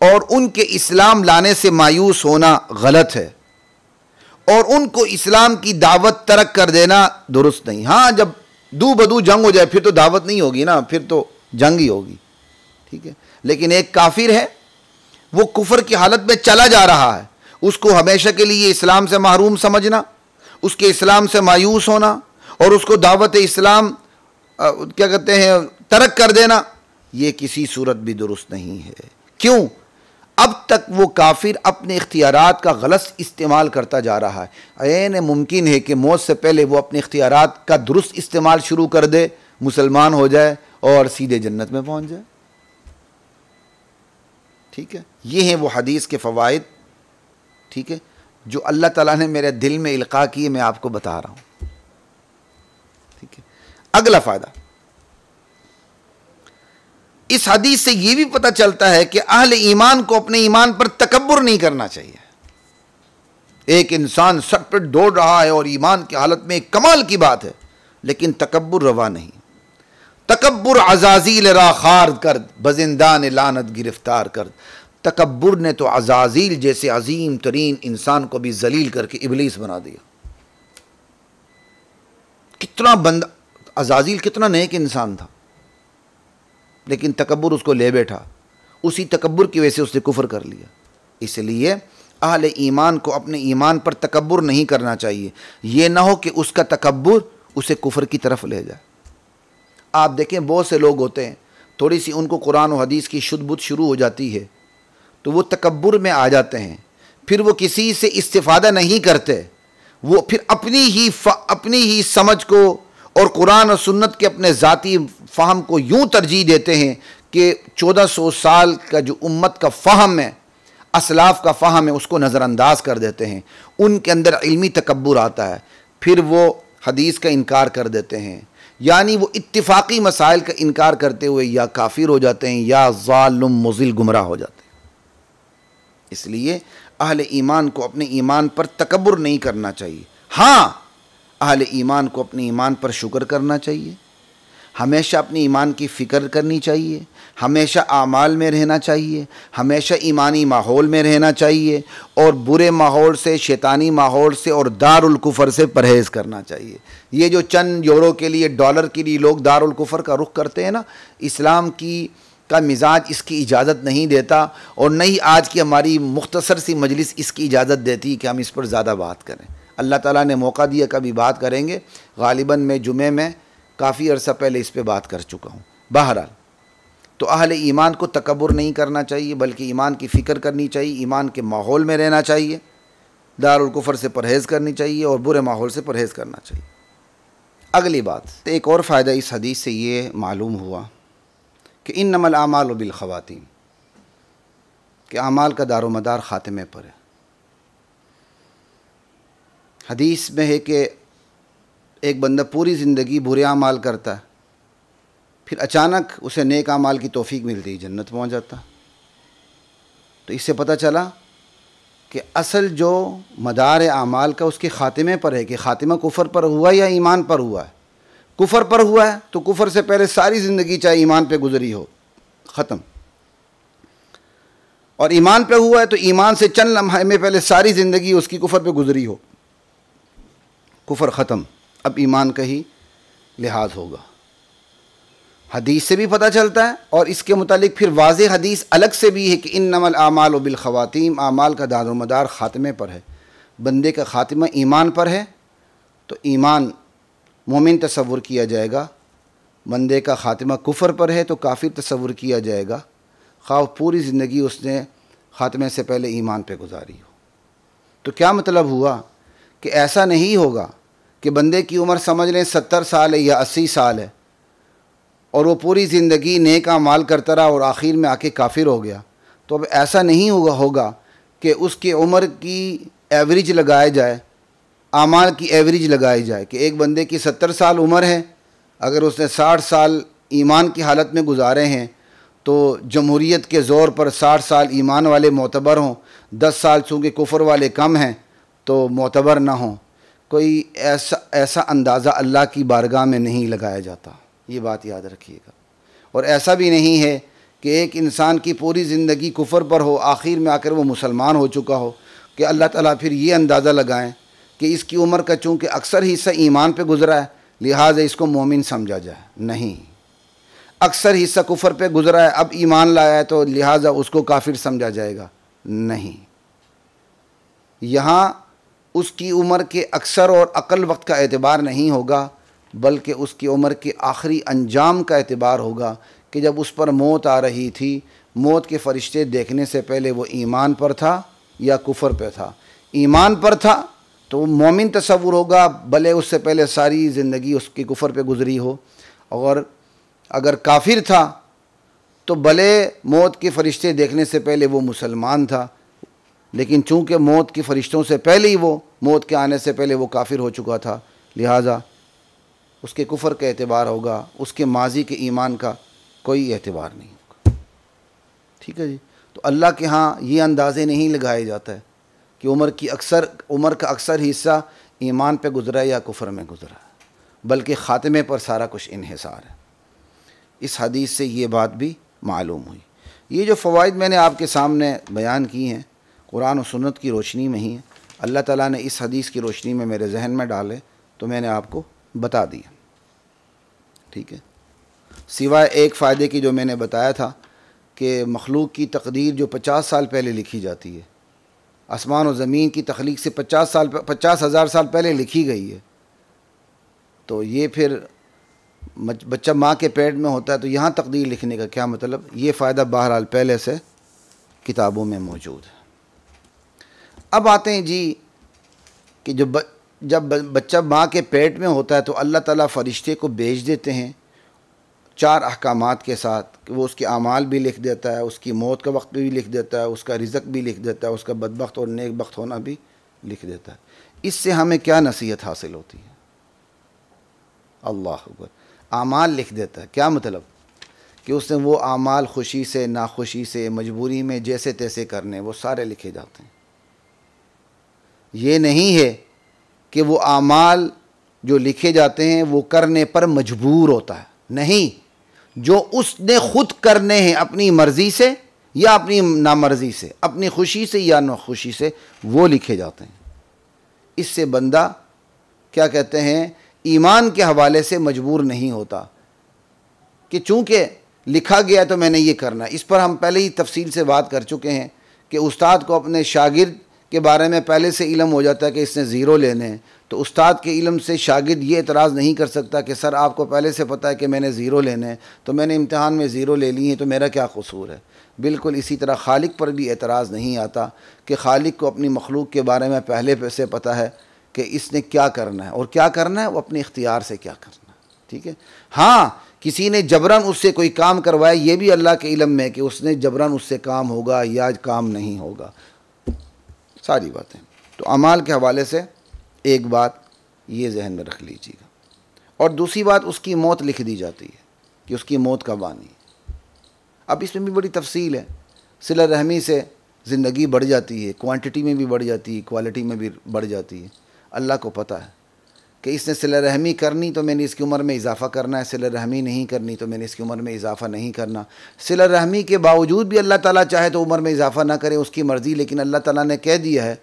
اور ان کے اسلام لانے سے مایوس ہونا غلط ہے، اور ان کو اسلام کی دعوت ترک کر دینا درست نہیں۔ ہاں، جب دو بدو جنگ ہو جائے پھر تو دعوت نہیں ہوگی نا، پھر تو جنگ ہی ہوگی، ٹھیک ہے، لیکن ایک کافر ہے، وہ کفر کی حالت میں چلا جا رہا ہے، اس کو ہمیشہ کے لیے اسلام سے محروم سمجھنا، اس کے اسلام سے مایوس ہونا، اور اس کو دعوت اسلام کیا کہتے ہیں ترک کر دینا، یہ کسی صورت بھی درست نہیں ہے۔ کیوں؟ اب تک وہ کافر اپنے اختیارات کا غلط استعمال کرتا جا رہا ہے، عین ممکن ہے کہ موت سے پہلے وہ اپنے اختیارات کا درست استعمال شروع کر دے، مسلمان ہو جائے اور سیدھے جنت میں پہنچ جائے۔ ٹھیک ہے، یہ ہیں وہ حدیث کے فوائد، ٹھیک ہے، جو اللہ تعالیٰ نے میرے دل میں القاء کیے، میں آپ کو بتا رہا ہوں۔ ٹھیک ہے، اگلا فائدہ اس حدیث سے یہ بھی پتہ چلتا ہے کہ اہل ایمان کو اپنے ایمان پر تکبر نہیں کرنا چاہیے۔ ایک انسان سٹ پٹ دوڑ رہا ہے اور ایمان کی حالت میں کمال کی بات ہے، لیکن تکبر روا نہیں۔ تکبر عزازیل را خار کرد، بزندان لعنت گرفتار کرد۔ تکبر نے تو عزازیل جیسے عظیم ترین انسان کو بھی ذلیل کر کے ابلیس بنا دیا۔ کتنا بندہ، عزازیل کتنا نیک انسان تھا، لیکن تکبر اس کو لے بیٹھا، اسی تکبر کی وجہ سے اس نے کفر کر لیا۔ اس لیے اہل ایمان کو اپنے ایمان پر تکبر نہیں کرنا چاہیے، یہ نہ ہو کہ اس کا تکبر اسے کفر کی طرف لے جائے۔ آپ دیکھیں بہت سے لوگ ہوتے ہیں، تھوڑی سی ان کو قرآن و حدیث کی شد بد شروع ہو جاتی ہے تو وہ تکبر میں آ جاتے ہیں، پھر وہ کسی سے استفادہ نہیں کرتے، وہ پھر اپنی ہی سمجھ کو اور قرآن و سنت کے اپنے ذاتی فہم کو یوں ترجیح دیتے ہیں کہ 1400 سال کا جو امت کا فہم ہے، اسلاف کا فہم ہے، اس کو نظر انداز کر دیتے ہیں، ان کے اندر علمی تکبر آتا ہے، پھر وہ حدیث کا انکار کر دیتے ہیں، یعنی وہ اتفاقی مسائل کا انکار کرتے ہوئے یا کافر ہو جاتے ہیں یا ظالم مضل گمراہ ہو جاتے ہیں۔ اس لیے اہل ایمان کو اپنے ایمان پر تکبر نہیں کرنا چاہیے۔ ہاں، اہل ایمان کو اپنے ایمان پر شکر کرنا چاہیے، ہمیشہ اپنے ایمان کی فکر کرنی چاہیے، ہمیشہ اعمال میں رہنا چاہیے، ہمیشہ ایمانی ماحول میں رہنا چاہیے، اور برے ماحول سے، شیطانی ماحول سے اور دار الکفر سے پرہیز کرنا چاہیے۔ یہ جو چند یورو کے لیے، ڈالر کے لیے لوگ دار الکفر کا رخ کرتے ہیں نا، اسلام کا مزاج اس کی اجازت نہیں دیتا، اور نہ ہی آج کی ہماری مختصر سی مجلس اس کی اجازت دیتی کہ ہم اس پر زیادہ بات کریں۔ اللہ تعالیٰ نے موقع دیا کبھی بات کریں گے، غالباً میں جمعے میں کافی عرصہ پہلے اس پہ بات کر چکا ہوں۔ بہرحال تو اہل ایمان کو تکبر نہیں کرنا چاہیے، بلکہ ایمان کی فکر کرنی چاہیے، ایمان کے ماحول میں رہنا چاہیے، دار الکفر سے پرہیز کرنی چاہیے اور برے ماحول سے پرہیز کرنا چاہیے۔ اگلی بات، ایک اور فائدہ اس حدیث سے یہ معلوم ہوا کہ انما الاعمال بالخواتیم، کہ اعمال کا دار و مدار خاتمے پر ہے۔ حدیث میں ہے کہ ایک بندہ پوری زندگی برے اعمال کرتا ہے، پھر اچانک اسے نیک اعمال کی توفیق ملتی، جنت پہنچ جاتا۔ تو اس سے پتہ چلا کہ اصل جو مدار اعمال کا اس کے خاتمے پر ہے، کہ خاتمہ کفر پر ہوا یا ایمان پر ہوا ہے۔ کفر پر ہوا ہے تو کفر سے پہلے ساری زندگی چاہے ایمان پہ گزری ہو ختم، اور ایمان پہ ہوا ہے تو ایمان سے چند لمحے میں پہلے ساری زندگی اس کی کفر پہ گزری ہو، کفر ختم، اب ایمان کا ہی لحاظ ہوگا۔ حدیث سے بھی پتہ چلتا ہے، اور اس کے متعلق پھر واضح حدیث الگ سے بھی ہے کہ انما الاعمال بالخواتیم، اعمال کا دار و مدار خاتمے پر ہے۔ بندے کا خاتمہ ایمان پر ہے تو ایمان مومن تصور کیا جائے گا، بندے کا خاتمہ کفر پر ہے تو کافر تصور کیا جائے گا، خواہ پوری زندگی اس نے خاتمے سے پہلے ایمان پہ گزاری ہو۔ تو کیا مطلب ہوا کہ ایسا نہیں ہوگا کہ بندے کی عمر سمجھ لیں 70 سال ہے یا 80 سال ہے اور وہ پوری زندگی نیک اعمال کرتا رہا اور آخر میں آ کے کافر ہو گیا۔ تو اب ایسا نہیں ہوگا کہ اس کی عمر کی ایوریج لگائے جائے، اعمال کی ایوریج لگائی جائے کہ ایک بندے کی 70 سال عمر ہے، اگر اس نے 60 سال ایمان کی حالت میں گزارے ہیں تو جمہوریت کے زور پر 60 سال ایمان والے معتبر ہوں، 10 سال چونکہ کفر والے کم ہیں تو معتبر نہ ہوں۔ کوئی ایسا اندازہ اللہ کی بارگاہ میں نہیں لگایا جاتا، یہ بات یاد رکھیے گا۔ اور ایسا بھی نہیں ہے کہ ایک انسان کی پوری زندگی کفر پر ہو، آخر میں آ کر وہ مسلمان ہو چکا ہو، کہ اللہ تعالیٰ پھر یہ اندازہ لگائیں کہ اس کی عمر کا چونکہ اکثر حصہ ایمان پہ گزرا ہے لہٰذا اس کو مومن سمجھا جائے۔ نہیں، اکثر حصہ کفر پہ گزرا ہے، اب ایمان لایا ہے تو لہٰذا اس کو کافر سمجھا جائے گا۔ نہیں، یہاں اس کی عمر کے اکثر اور اقل وقت کا اعتبار نہیں ہوگا، بلکہ اس کی عمر کے آخری انجام کا اعتبار ہوگا کہ جب اس پر موت آ رہی تھی، موت کے فرشتے دیکھنے سے پہلے وہ ایمان پر تھا یا کفر پہ تھا۔ ایمان پر تھا تو مومن تصور ہوگا، بھلے اس سے پہلے ساری زندگی اس کی کفر پہ گزری ہو، اور اگر کافر تھا تو بھلے موت کے فرشتے دیکھنے سے پہلے وہ مسلمان تھا، لیکن چونکہ موت کے فرشتوں سے پہلے ہی وہ موت کے آنے سے پہلے وہ کافر ہو چکا تھا، لہٰذا اس کے کفر کا اعتبار ہوگا، اس کے ماضی کے ایمان کا کوئی اعتبار نہیں ہوگا۔ ٹھیک ہے جی؟ تو اللہ کے ہاں یہ اندازے نہیں لگائے جاتا ہے کہ عمر کا اکثر حصہ ایمان پہ گزرا ہے یا کفر میں گزرا ہے، بلکہ خاتمے پر سارا کچھ انحصار ہے۔ اس حدیث سے یہ بات بھی معلوم ہوئی۔ یہ جو فوائد میں نے آپ کے سامنے بیان کی ہیں قرآن و سنت کی روشنی میں ہی ہیں، اللہ تعالیٰ نے اس حدیث کی روشنی میں میرے ذہن میں ڈالے تو میں نے آپ کو بتا دیا۔ ٹھیک ہے، سوائے ایک فائدے کی جو میں نے بتایا تھا کہ مخلوق کی تقدیر جو 50 سال پہلے لکھی جاتی ہے، آسمان و زمین کی تخلیق سے 50,000 سال پہلے لکھی گئی ہے، تو یہ پھر بچہ ماں کے پیٹ میں ہوتا ہے تو یہاں تقدیر لکھنے کا کیا مطلب؟ یہ فائدہ بہرحال پہلے سے کتابوں میں موجود ہے۔ اب آتے ہیں جی کہ جب بچہ ماں کے پیٹ میں ہوتا ہے تو اللہ تعالیٰ فرشتے کو بھیج دیتے ہیں 4 احکامات کے ساتھ کہ وہ اس کے اعمال بھی لکھ دیتا ہے، اس کی موت کا وقت بھی لکھ دیتا ہے، اس کا رزق بھی لکھ دیتا ہے، اس کا بدبخت اور نیک بخت ہونا بھی لکھ دیتا ہے۔ اس سے ہمیں کیا نصیحت حاصل ہوتی ہے؟ اللہ اکبر، اعمال لکھ دیتا ہے، کیا مطلب؟ کہ اس نے وہ اعمال خوشی سے، ناخوشی سے، مجبوری میں، جیسے تیسے کرنے، وہ سارے لکھے جاتے ہیں۔ یہ نہیں ہے کہ وہ اعمال جو لکھے جاتے ہیں وہ کرنے پر مجبور ہوتا ہے، نہیں، جو اس نے خود کرنے ہیں اپنی مرضی سے یا اپنی نامرضی سے، اپنی خوشی سے یا ناخوشی سے، وہ لکھے جاتے ہیں۔ اس سے بندہ کیا کہتے ہیں ایمان کے حوالے سے مجبور نہیں ہوتا کہ چونکہ لکھا گیا تو میں نے یہ کرنا ہے۔ اس پر ہم پہلے ہی تفصیل سے بات کر چکے ہیں کہ استاد کو اپنے شاگرد کے بارے میں پہلے سے علم ہو جاتا ہے کہ اس نے 0 لینے ہیں، تو استاد کے علم سے شاگرد یہ اعتراض نہیں کر سکتا کہ سر آپ کو پہلے سے پتہ ہے کہ میں نے 0 لینے ہیں تو میں نے امتحان میں 0 لے لی ہیں تو میرا کیا قصور ہے۔ بالکل اسی طرح خالق پر بھی اعتراض نہیں آتا کہ خالق کو اپنی مخلوق کے بارے میں پہلے سے پتہ ہے کہ اس نے کیا کرنا ہے، اور کیا کرنا ہے وہ اپنے اختیار سے کیا کرنا ہے۔ ٹھیک ہے، ہاں کسی نے جبراً اس سے کوئی کام کروایا، یہ بھی اللہ کے علم میں کہ اس نے جبراً اس سے کام ہوگا یا کام نہیں ہوگا، ساری باتیں۔ تو اعمال کے حوالے سے ایک بات یہ ذہن میں رکھ لیجیے گا، اور دوسری بات اس کی موت لکھ دی جاتی ہے کہ اس کی موت کب آنی ہے۔ اب اس میں بھی بڑی تفصیل ہے، صلہ رحمی سے زندگی بڑھ جاتی ہے، کوانٹٹی میں بھی بڑھ جاتی ہے، کوالٹی میں بھی بڑھ جاتی ہے، اللہ کو پتہ ہے کہ اس نے صلہ رحمی کرنی تو میں نے اس کی عمر میں اضافہ کرنا ہے، صلہ رحمی نہیں کرنی تو میں نے اس کی عمر میں اضافہ نہیں کرنا۔ صلہ رحمی کے باوجود بھی اللہ تعالیٰ چاہے تو عمر میں اضافہ نہ کرے، اس کی مرضی، لیکن اللہ تعالیٰ نے کہہ دیا ہے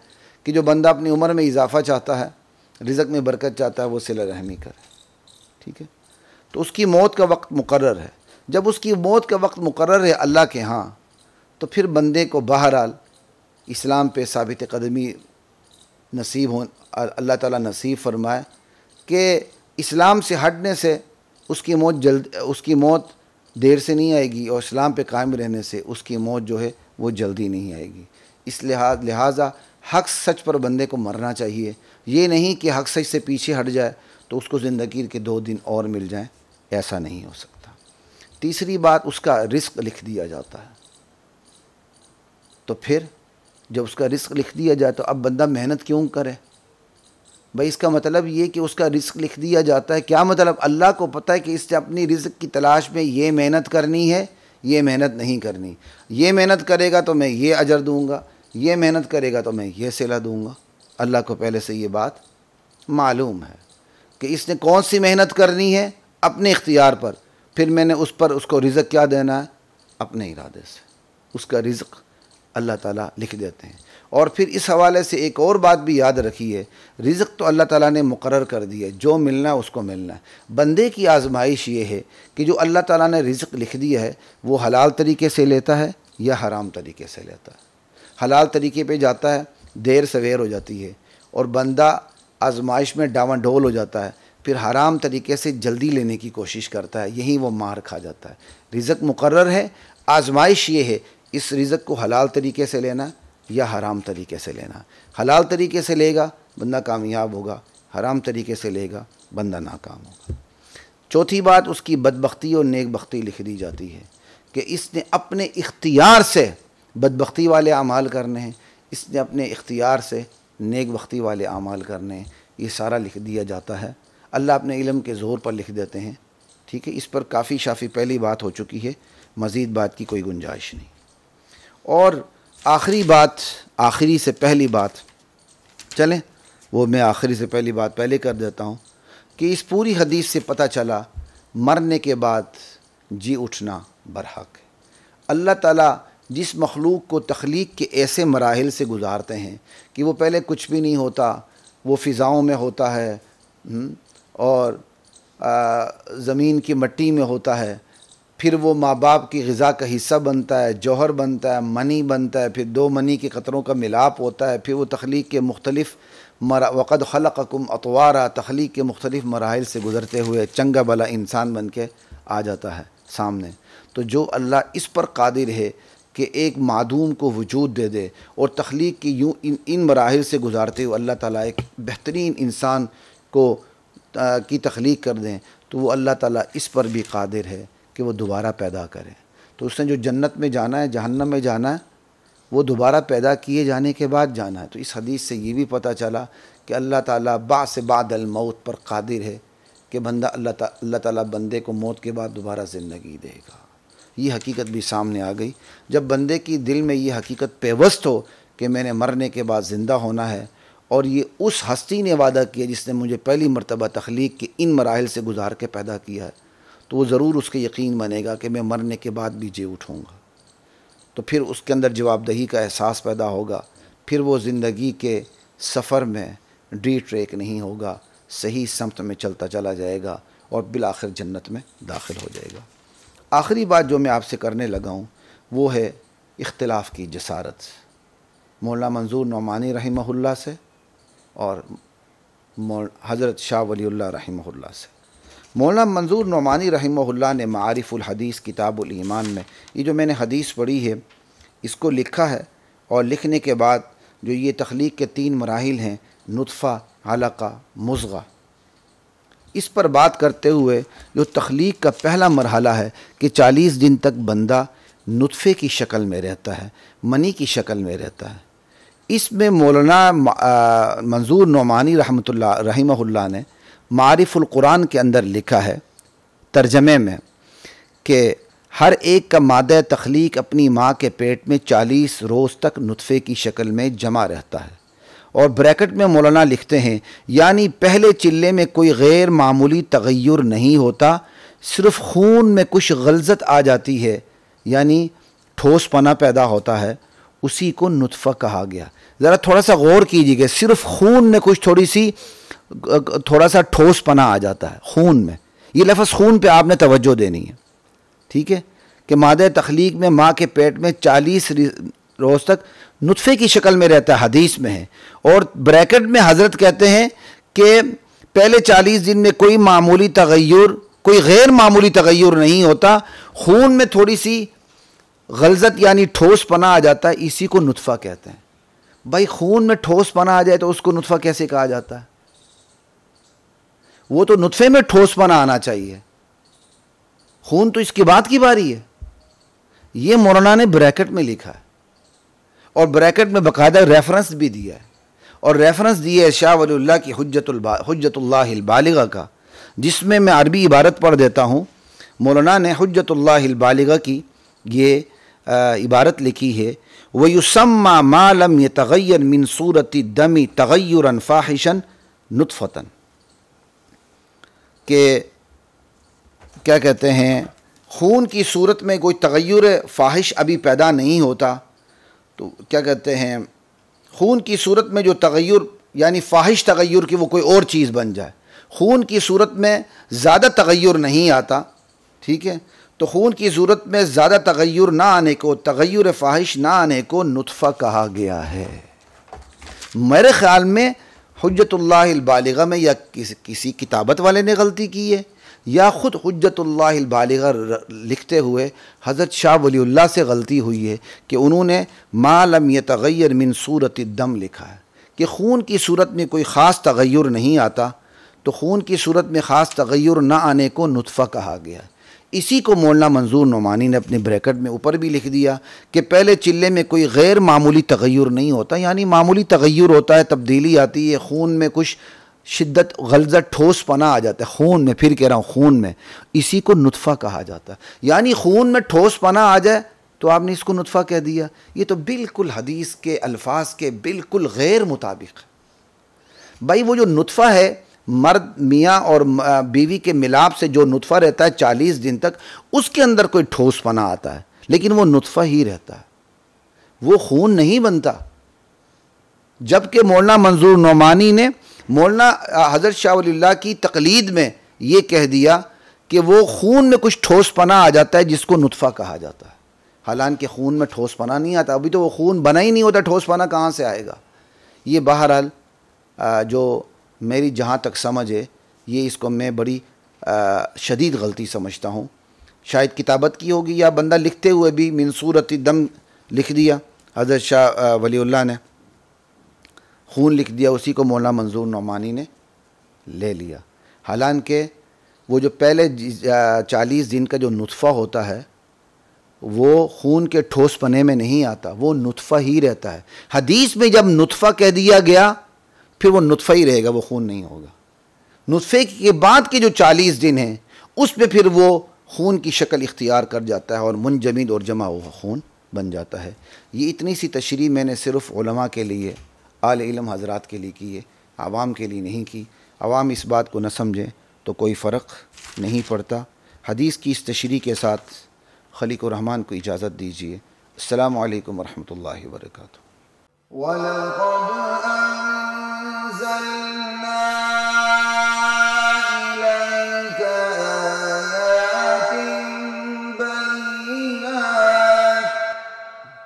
کہ جو بندہ اپنی عمر میں اضافہ چاہتا ہے، رزق میں برکت چاہتا ہے، وہ صلہ رحمی کرے، ٹھیک ہے۔ تو اس کی موت کا وقت مقرر ہے۔ جب اس کی موت کا وقت مقرر ہے اللہ کے ہاں، تو پھر بندے کو بہرحال اسلام پہ ثابت قدمی نصیب ہو، اللہ تعالیٰ نصیب فرمائے کہ اسلام سے ہٹنے سے اس کی موت دیر سے نہیں آئے گی، اور اسلام پہ قائم رہنے سے اس کی موت جو ہے وہ جلدی نہیں آئے گی۔ اس لہٰذا حق سچ پر بندے کو مرنا چاہیے، یہ نہیں کہ حق سچ سے پیچھے ہٹ جائے تو اس کو زندگی کے 2 دن اور مل جائیں، ایسا نہیں ہو سکتا۔ تیسری بات، اس کا رزق لکھ دیا جاتا ہے۔ تو پھر جب اس کا رزق لکھ دیا جائے تو اب بندہ محنت کیوں کرے؟ بھائی اس کا مطلب یہ کہ اس کا رزق لکھ دیا جاتا ہے، کیا مطلب؟ اللہ کو پتہ ہے کہ اس سے اپنی رزق کی تلاش میں یہ محنت کرنی ہے، یہ محنت نہیں کرنی، یہ محنت کرے گا تو میں یہ اجر دوں گا، یہ محنت کرے گا تو میں یہ صلہ دوں گا۔ اللہ کو پہلے سے یہ بات معلوم ہے کہ اس نے کون سی محنت کرنی ہے، اپنے اختیار پر، پھر میں نے اس پر اس کو رزق کیا دینا ہے، اپنے ارادے سے اس کا رزق اللہ تعالیٰ لکھ دیتے ہیں۔ اور پھر اس حوالے سے ایک اور بات بھی یاد رکھیے، رزق تو اللہ تعالیٰ نے مقرر کر دی ہے، جو ملنا ہے اس کو ملنا ہے۔ بندے کی آزمائش یہ ہے کہ جو اللہ تعالیٰ نے رزق لکھ دیا ہے وہ حلال طریقے سے لیتا ہے یا حرام طریقے سے لیتا ہے۔ حلال طریقے پہ جاتا ہے، دیر سویر ہو جاتی ہے، اور بندہ آزمائش میں ڈاواں ڈول ہو جاتا ہے، پھر حرام طریقے سے جلدی لینے کی کوشش کرتا ہے، یہیں وہ مار کھا جاتا ہے۔ رزق مقرر ہے، آزمائش یہ ہے اس رزق کو حلال طریقے سے لینا یا حرام طریقے سے لینا۔ حلال طریقے سے لے گا بندہ کامیاب ہوگا، حرام طریقے سے لے گا بندہ ناکام ہوگا۔ چوتھی بات، اس کی بدبختی اور نیک بختی لکھ دی جاتی ہے کہ اس نے اپنے اختیار سے بدبختی والے اعمال کرنے ہیں، اس نے اپنے اختیار سے نیک بختی والے اعمال کرنے ہیں، یہ سارا لکھ دیا جاتا ہے۔ اللہ اپنے علم کے زور پر لکھ دیتے ہیں، ٹھیک ہے۔ اس پر کافی شافی پہلی بات ہو چکی ہے، مزید بات کی کوئی گنجائش نہیں۔ اور آخری بات، آخری سے پہلی بات، چلیں وہ میں آخری سے پہلی بات پہلے کر دیتا ہوں کہ اس پوری حدیث سے پتہ چلا مرنے کے بعد جی اٹھنا برحق ہے۔ اللہ تعالیٰ جس مخلوق کو تخلیق کے ایسے مراحل سے گزارتے ہیں کہ وہ پہلے کچھ بھی نہیں ہوتا، وہ فضاؤں میں ہوتا ہے اور زمین کی مٹی میں ہوتا ہے، پھر وہ ماں باپ کی غذا کا حصہ بنتا ہے، جوہر بنتا ہے، منی بنتا ہے، پھر 2 منی کے قطروں کا ملاپ ہوتا ہے، پھر وہ تخلیق کے مختلف وقد خلقکم اطوارا، تخلیق کے مختلف مراحل سے گزرتے ہوئے چنگا بلا انسان بن کے آ جاتا ہے سامنے۔ تو جو اللہ اس پر قادر ہے کہ ایک معدوم کو وجود دے دے اور تخلیق کی یوں ان مراحل سے گزارتے ہوئے اللہ تعالیٰ ایک بہترین انسان کی تخلیق کر دیں، تو وہ اللہ تعالیٰ اس پر بھی قادر ہے کہ وہ دوبارہ پیدا کرے۔ تو اس نے جو جنت میں جانا ہے، جہنم میں جانا ہے، وہ دوبارہ پیدا کیے جانے کے بعد جانا ہے۔ تو اس حدیث سے یہ بھی پتہ چلا کہ اللہ تعالیٰ بعث بعد الموت پر قادر ہے کہ اللہ تعالیٰ بندے کو موت کے بعد دوبارہ زندگی دے گا۔ یہ حقیقت بھی سامنے آ گئی۔ جب بندے کی دل میں یہ حقیقت پیوست ہو کہ میں نے مرنے کے بعد زندہ ہونا ہے، اور یہ اس ہستی نے وعدہ کیا جس نے مجھے پہلی مرتبہ تخلیق کے ان مراحل سے گزار کے پیدا کیا ہے، تو وہ ضرور اس کے یقین بنے گا کہ میں مرنے کے بعد بھی جی اٹھوں گا۔ تو پھر اس کے اندر جواب دہی کا احساس پیدا ہوگا، پھر وہ زندگی کے سفر میں ڈی ٹریک نہیں ہوگا، صحیح سمت میں چلتا چلا جائے گا اور بالآخر جنت میں داخل ہو جائے گا۔ آخری بات جو میں آپ سے کرنے لگا ہوں وہ ہے اختلاف کی جسارت، مولانا منظور نعمانی رحمہ اللہ سے اور حضرت شاہ ولی اللہ رحمہ اللہ سے۔ مولانا منظور نعمانی رحمہ اللہ نے معارف الحدیث کتاب الایمان میں یہ جو میں نے حدیث پڑھی ہے اس کو لکھا ہے، اور لکھنے کے بعد جو یہ تخلیق کے 3 مراحل ہیں، نطفہ، علقہ، مضغہ، اس پر بات کرتے ہوئے جو تخلیق کا پہلا مرحلہ ہے کہ 40 دن تک بندہ نطفے کی شکل میں رہتا ہے، منی کی شکل میں رہتا ہے۔ اس میں مولانا منظور نعمانی رحمہ اللہ نے معارف القرآن کے اندر لکھا ہے ترجمے میں کہ ہر ایک کا مادہ تخلیق اپنی ماں کے پیٹ میں 40 روز تک نطفے کی شکل میں جمع رہتا ہے، اور بریکٹ میں مولانا لکھتے ہیں یعنی پہلے چلے میں کوئی غیر معمولی تغیر نہیں ہوتا، صرف خون میں کچھ غلظت آ جاتی ہے یعنی ٹھوس پنا پیدا ہوتا ہے، اسی کو نطفہ کہا گیا۔ ذرا تھوڑا سا غور کیجیے گا، صرف خون میں کچھ تھوڑا سا ٹھوس پنا آ جاتا ہے خون میں، یہ لفظ خون پہ آپ نے توجہ دینی ہے، ٹھیک ہے، کہ مادہ تخلیق میں ماں کے پیٹ میں 40 روز تک نطفے کی شکل میں رہتا ہے، حدیث میں ہے، اور بریکٹ میں حضرت کہتے ہیں کہ پہلے 40 دن میں کوئی غیر معمولی تغیر نہیں ہوتا، خون میں تھوڑی سی غلظت یعنی ٹھوس پنا آ جاتا ہے، اسی کو نطفہ کہتے ہیں۔ بھائی خون میں ٹھوس پنا آ جائے تو اس کو نطفہ کیسے کہا جاتا ہے؟ وہ تو نطفے میں ٹھوس پنا آنا چاہیے، خون تو اس کے بعد کی باری ہے۔ یہ مولانا نے بریکٹ میں لکھا ہے، اور بریکٹ میں باقاعدہ ریفرنس بھی دیا ہے، اور ریفرنس دیا ہے شاہ ولی اللہ کی حجت اللہ البالغہ کا، جس میں میں عربی عبارت پڑھ دیتا ہوں۔ مولانا نے حجت اللہ البالغہ کی یہ عبارت لکھی ہے، وَيُسَمَّى مَا لَمْ يَتَغَيَّرْ مِنْ صُورَةِ الدَّمِ تَغَيُّرًا فَاحِشًا نُطْفَةً، کہ کیا کہتے ہیں، خون کی صورت میں کوئی تغیر فاحش ابھی پیدا نہیں ہوتا، تو کیا کہتے ہیں، خون کی صورت میں جو تغیر یعنی فاحش تغیر کی وہ کوئی اور چیز بن جائے، خون کی صورت میں زیادہ تغیر نہیں آتا، ٹھیک ہے، تو خون کی صورت میں زیادہ تغیر نہ آنے کو، تغیر فاحش نہ آنے کو نطفہ کہا گیا ہے۔ میرے خیال میں حجت اللہ البالغہ میں یا کسی کتابت والے نے غلطی کی ہے، یا خود حجت اللہ البالغہ لکھتے ہوئے حضرت شاہ ولی اللہ سے غلطی ہوئی ہے کہ انہوں نے ما لم یتغیر من صورت الدم لکھا ہے، کہ خون کی صورت میں کوئی خاص تغیر نہیں آتا، تو خون کی صورت میں خاص تغیر نہ آنے کو نطفہ کہا گیا ہے۔ اسی کو مولانا منظور نعمانی نے اپنے بریکٹ میں اوپر بھی لکھ دیا کہ پہلے چلے میں کوئی غیر معمولی تغیر نہیں ہوتا، یعنی معمولی تغیر ہوتا ہے، تبدیلی آتی ہے، خون میں کچھ شدت غلظت ٹھوس پنا آ جاتا ہے خون میں، پھر کہہ رہا ہوں خون میں، اسی کو نطفہ کہا جاتا ہے۔ یعنی خون میں ٹھوس پنا آ جائے تو آپ نے اس کو نطفہ کہہ دیا، یہ تو بالکل حدیث کے الفاظ کے بالکل غیر مطابق ہے۔ بھائی وہ جو نطفہ ہے، مرد میاں اور بیوی کے ملاپ سے جو نطفہ رہتا ہے 40 دن تک، اس کے اندر کوئی ٹھوس پنا آتا ہے، لیکن وہ نطفہ ہی رہتا ہے، وہ خون نہیں بنتا۔ جبکہ مولانا منظور نعمانی نے مولانا حضرت شاہ ولی اللہ کی تقلید میں یہ کہہ دیا کہ وہ خون میں کچھ ٹھوس پنا آ جاتا ہے جس کو نطفہ کہا جاتا ہے، حالانکہ خون میں ٹھوس پنا نہیں آتا، ابھی تو وہ خون بنا ہی نہیں ہوتا، ٹھوس پنا کہاں سے آئے گا؟ یہ بہرحال جو میری جہاں تک سمجھ ہے، یہ اس کو میں بڑی شدید غلطی سمجھتا ہوں، شاید کتابت کی ہوگی یا بندہ لکھتے ہوئے بھی من صورت دم لکھ دیا، حضرت شاہ ولی اللہ نے خون لکھ دیا، اسی کو مولانا منظور نعمانی نے لے لیا، حالانکہ وہ جو پہلے 40 دن کا جو نطفہ ہوتا ہے وہ خون کے ٹھوس پنے میں نہیں آتا، وہ نطفہ ہی رہتا ہے۔ حدیث میں جب نطفہ کہہ دیا گیا پھر وہ نطفہ ہی رہے گا، وہ خون نہیں ہوگا۔ نطفے کے بعد کے جو 40 دن ہیں اس پہ پھر وہ خون کی شکل اختیار کر جاتا ہے اور منجمد اور جمع ہوا خون بن جاتا ہے۔ یہ اتنی سی تشریح میں نے صرف علماء کے لیے، اہل علم حضرات کے لیے کی ہے، عوام کے لیے نہیں کی۔ عوام اس بات کو نہ سمجھیں تو کوئی فرق نہیں پڑتا۔ حدیث کی اس تشریح کے ساتھ خلیق الرحمن کو اجازت دیجیے۔ السلام علیکم ورحمۃ اللہ وبرکاتہ۔